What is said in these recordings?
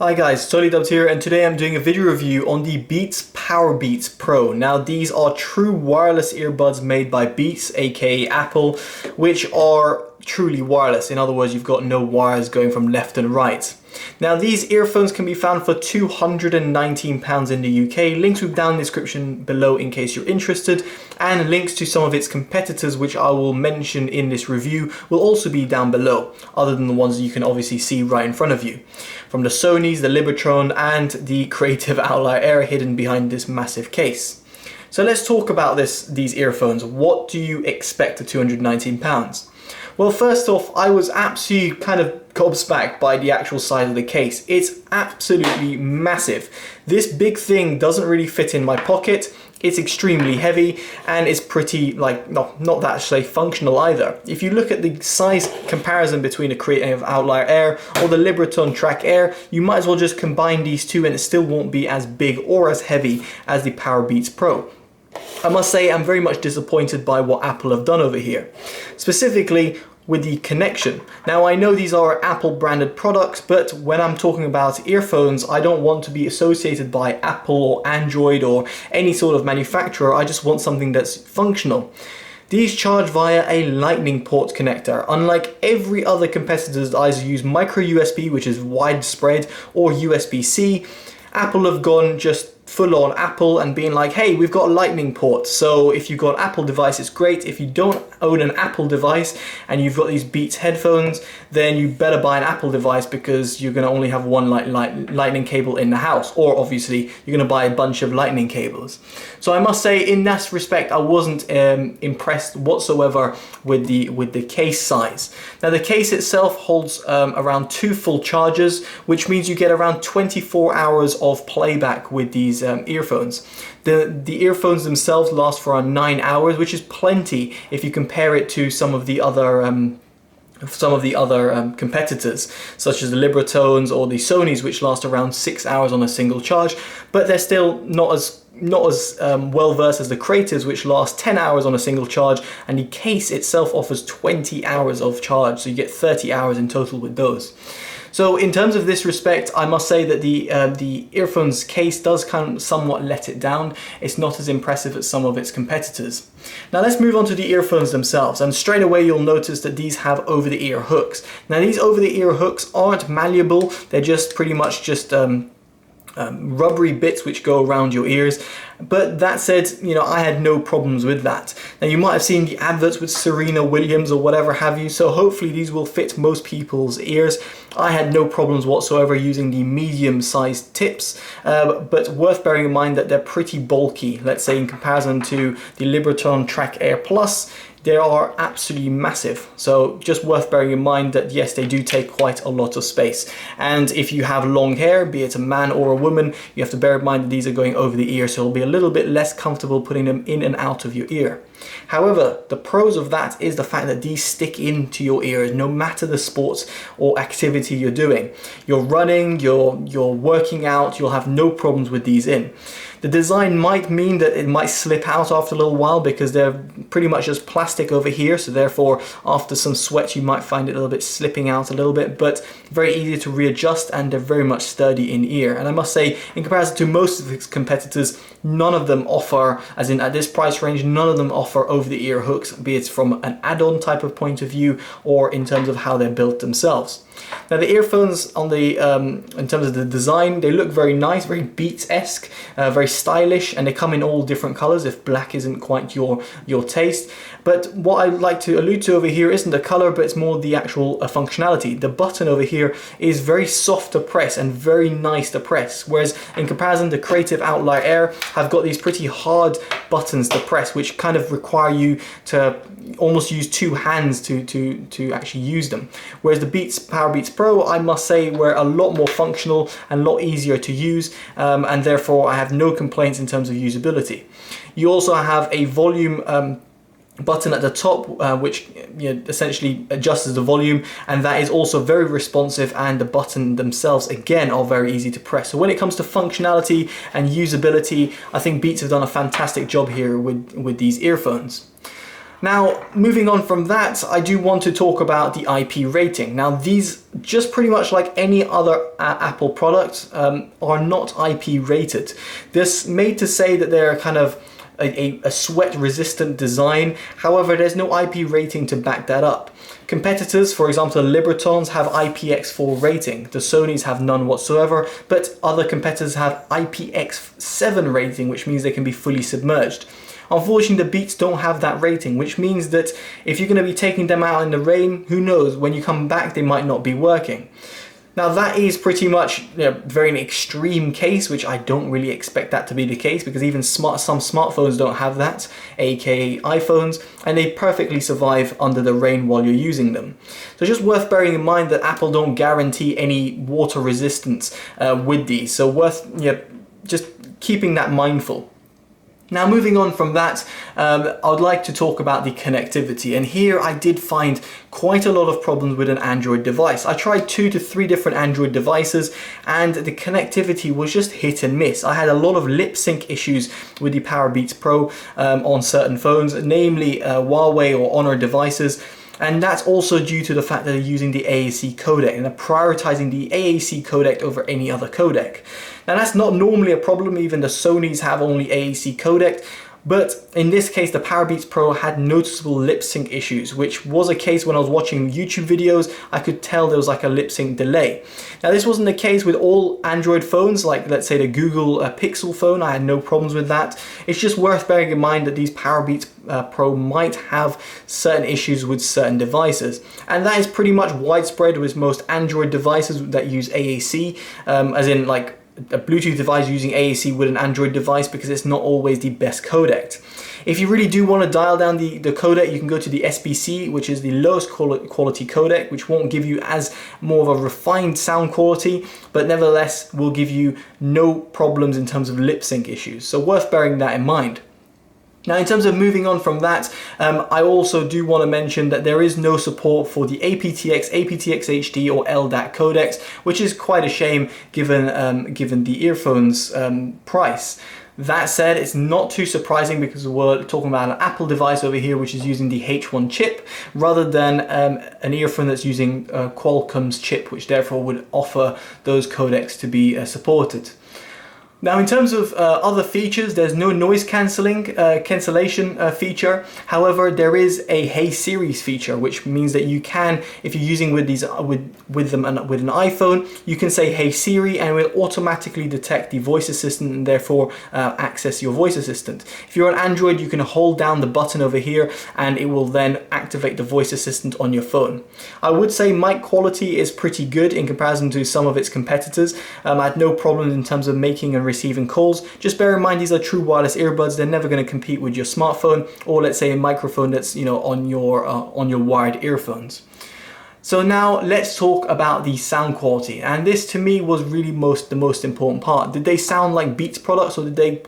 Hi guys, TotallyDubbed here, and today I'm doing a video review on the Beats Powerbeats Pro. Now these are true wireless earbuds made by Beats, aka Apple, which are truly wireless. In other words, you've got no wires going from left and right. Now these earphones can be found for £219 in the UK. Links will be down in the description below in case you're interested, and links to some of its competitors, which I will mention in this review, will also be down below, other than the ones you can obviously see right in front of you. From the Sonys, the Libratone and the creative Outlier Air hidden behind this massive case. So let's talk about these earphones. What do you expect at £219? Well, first off, I was absolutely kind of gobsmacked by the actual size of the case. It's absolutely massive. This big thing doesn't really fit in my pocket. It's extremely heavy and it's pretty, not that functional either. If you look at the size comparison between the creative Outlier Air or the Libratone Track Air, you might as well just combine these two and it still won't be as big or as heavy as the Powerbeats Pro. I must say I'm very much disappointed by what Apple have done over here, specifically with the connection. Now I know these are Apple branded products, but when I'm talking about earphones, I don't want to be associated by Apple or Android or any sort of manufacturer. I just want something that's functional. These charge via a lightning port connector. Unlike every other competitor that either use micro USB, which is widespread, or USB-C, Apple have gone just full on Apple and being like, hey, we've got a lightning port. So if you've got an Apple device, it's great. If you don't own an Apple device and you've got these Beats headphones, then you better buy an Apple device because you're going to only have one lightning cable in the house, or obviously you're going to buy a bunch of lightning cables. So I must say, in that respect, I wasn't impressed whatsoever with the case size. Now the case itself holds around 2 full charges, which means you get around 24 hours of playback with these earphones. The earphones themselves last for around 9 hours, which is plenty if you compare it to some of the other competitors, such as the Libratones or the Sonys, which last around 6 hours on a single charge, but they're still not as well versed as the Creatives, which last 10 hours on a single charge, and the case itself offers 20 hours of charge, so you get 30 hours in total with those. So in terms of this respect, I must say that the earphones case does kind of somewhat let it down. It's not as impressive as some of its competitors. Now let's move on to the earphones themselves, and straight away you'll notice that these have over-the-ear hooks. Now these over-the-ear hooks aren't malleable, they're just pretty much just rubbery bits which go around your ears. But that said, I had no problems with that. Now you might have seen the adverts with Serena Williams or whatever have you, so hopefully these will fit most people's ears. I had no problems whatsoever using the medium-sized tips, but worth bearing in mind that they're pretty bulky. Let's say in comparison to the Libratone Track Air Plus, they are absolutely massive. So just worth bearing in mind that yes, they do take quite a lot of space. And if you have long hair, be it a man or a woman, you have to bear in mind that these are going over the ear, so it'll be a little bit less comfortable putting them in and out of your ear. However, the pros of that is the fact that these stick into your ears no matter the sports or activity you're doing. You're running, you're working out, you'll have no problems with these in. The design might mean that it might slip out after a little while because they're pretty much just plastic over here, so therefore after some sweat you might find it a little bit slipping out a little bit, but very easy to readjust, and they're very much sturdy in ear. And I must say, in comparison to most of its competitors, none of them offer, as in at this price range, none of them offer over-the-ear hooks, be it from an add-on type of point of view or in terms of how they're built themselves. Now the earphones on the in terms of the design, they look very nice, very Beats-esque, very stylish, and they come in all different colors if black isn't quite your taste. But what I'd like to allude to over here isn't the color, but it's more the actual functionality. The button over here is very soft to press and very nice to press, whereas in comparison the creative Outlier Air have got these pretty hard buttons to press, which kind of require you to almost use 2 hands to actually use them. Whereas the Powerbeats Pro, I must say, were a lot more functional and a lot easier to use, and therefore I have no complaints in terms of usability. You also have a volume button at the top, which essentially adjusts the volume, and that is also very responsive, and the button themselves again are very easy to press. So when it comes to functionality and usability, I think Beats have done a fantastic job here with these earphones. Now, moving on from that, I do want to talk about the IP rating. Now, these, just pretty much like any other Apple product, are not IP rated. This made to say that they're kind of a sweat resistant design. However, there's no IP rating to back that up. Competitors, for example, the Libratones have IPX4 rating. The Sonys have none whatsoever, but other competitors have IPX7 rating, which means they can be fully submerged. Unfortunately, the Beats don't have that rating, which means that if you're going to be taking them out in the rain, who knows, when you come back they might not be working. Now that is pretty much very an extreme case, which I don't really expect that to be the case, because even some smartphones don't have that, aka iPhones, and they perfectly survive under the rain while you're using them. So just worth bearing in mind that Apple don't guarantee any water resistance with these, so worth just keeping that mindful. Now moving on from that, I would like to talk about the connectivity, and here I did find quite a lot of problems with an Android device. I tried 2 to 3 different Android devices and the connectivity was just hit and miss. I had a lot of lip sync issues with the Powerbeats Pro on certain phones, namely Huawei or Honor devices. And that's also due to the fact that they're using the AAC codec and they're prioritizing the AAC codec over any other codec. Now that's not normally a problem, even the Sonys have only AAC codec, but in this case the Powerbeats Pro had noticeable lip sync issues, which was a case when I was watching YouTube videos. I could tell there was like a lip sync delay. Now this wasn't the case with all Android phones, like let's say the Google Pixel phone. I had no problems with that. It's just worth bearing in mind that these Powerbeats Pro might have certain issues with certain devices, and that is pretty much widespread with most Android devices that use AAC, as in like a Bluetooth device using AAC with an Android device, because it's not always the best codec. If you really do want to dial down the codec, you can go to the SBC, which is the lowest quality codec, which won't give you as more of a refined sound quality, but nevertheless will give you no problems in terms of lip sync issues. So worth bearing that in mind. Now in terms of moving on from that, I also do want to mention that there is no support for the aptX, aptX-HD or LDAC codecs, which is quite a shame given the earphones price. That said, it's not too surprising because we're talking about an Apple device over here which is using the H1 chip rather than an earphone that's using Qualcomm's chip, which therefore would offer those codecs to be supported. Now in terms of other features, there's no noise cancellation feature. However, there is a Hey Siri feature, which means that you can, if you're using with an iPhone, you can say Hey Siri and it will automatically detect the voice assistant and therefore access your voice assistant. If you're on Android, you can hold down the button over here and it will then activate the voice assistant on your phone. I would say mic quality is pretty good in comparison to some of its competitors. I had no problems in terms of making and receiving calls. Just bear in mind these are true wireless earbuds. They're never going to compete with your smartphone or let's say a microphone that's on your wired earphones. So now let's talk about the sound quality, and this to me was really the most important part. Did they sound like Beats products or did they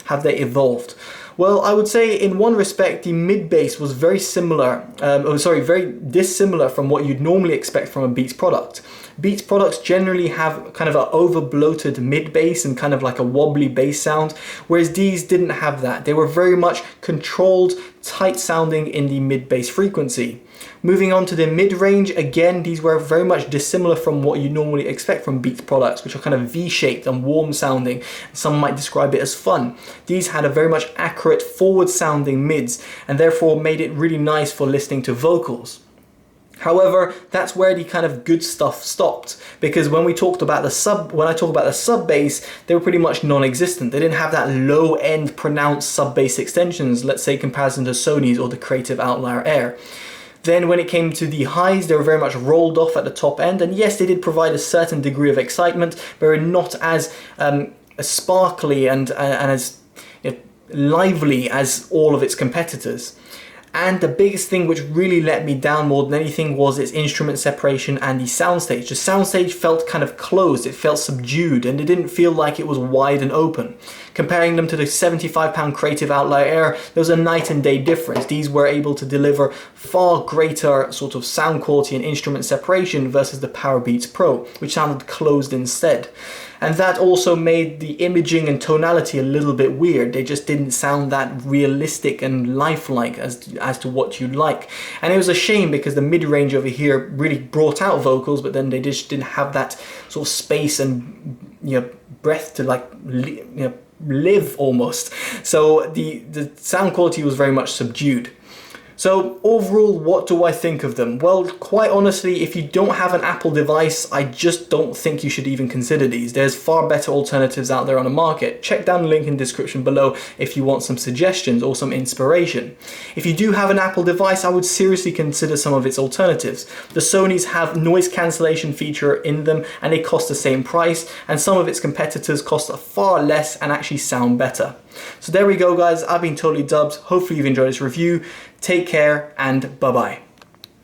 have they evolved? Well, I would say in one respect the mid bass was very similar, very dissimilar from what you'd normally expect from a Beats product. Beats products generally have kind of an over bloated mid bass and kind of like a wobbly bass sound, whereas these didn't have that. They were very much controlled, tight sounding in the mid bass frequency. Moving on to the mid-range, again, these were very much dissimilar from what you normally expect from Beats products, which are kind of V-shaped and warm sounding. Some might describe it as fun. These had a very much accurate forward sounding mids and therefore made it really nice for listening to vocals. However, that's where the kind of good stuff stopped, because when I talk about the sub bass, they were pretty much non-existent. They didn't have that low end pronounced sub bass extensions, let's say comparison to Sony's or the Creative Outlier Air. Then when it came to the highs, they were very much rolled off at the top end, and yes, they did provide a certain degree of excitement, but were not as sparkly and as lively as all of its competitors. And the biggest thing which really let me down more than anything was its instrument separation and the soundstage. The soundstage felt kind of closed, it felt subdued, and it didn't feel like it was wide and open. Comparing them to the £75 Creative Outlier Air, there was a night and day difference. These were able to deliver far greater sort of sound quality and instrument separation versus the Powerbeats Pro, which sounded closed instead. And that also made the imaging and tonality a little bit weird. They just didn't sound that realistic and lifelike as as to what you like. And it was a shame because the mid-range over here really brought out vocals, but then they just didn't have that sort of space and, you know, breath to like, you know, live almost. So the sound quality was very much subdued. So overall, what do I think of them? Well, quite honestly, if you don't have an Apple device, I just don't think you should even consider these. There's far better alternatives out there on the market. Check down the link in the description below if you want some suggestions or some inspiration. If you do have an Apple device, I would seriously consider some of its alternatives. The Sonys have noise cancellation feature in them and they cost the same price, and some of its competitors cost far less and actually sound better. So there we go guys, I've been Totally Dubbed. Hopefully you've enjoyed this review. Take care and bye-bye.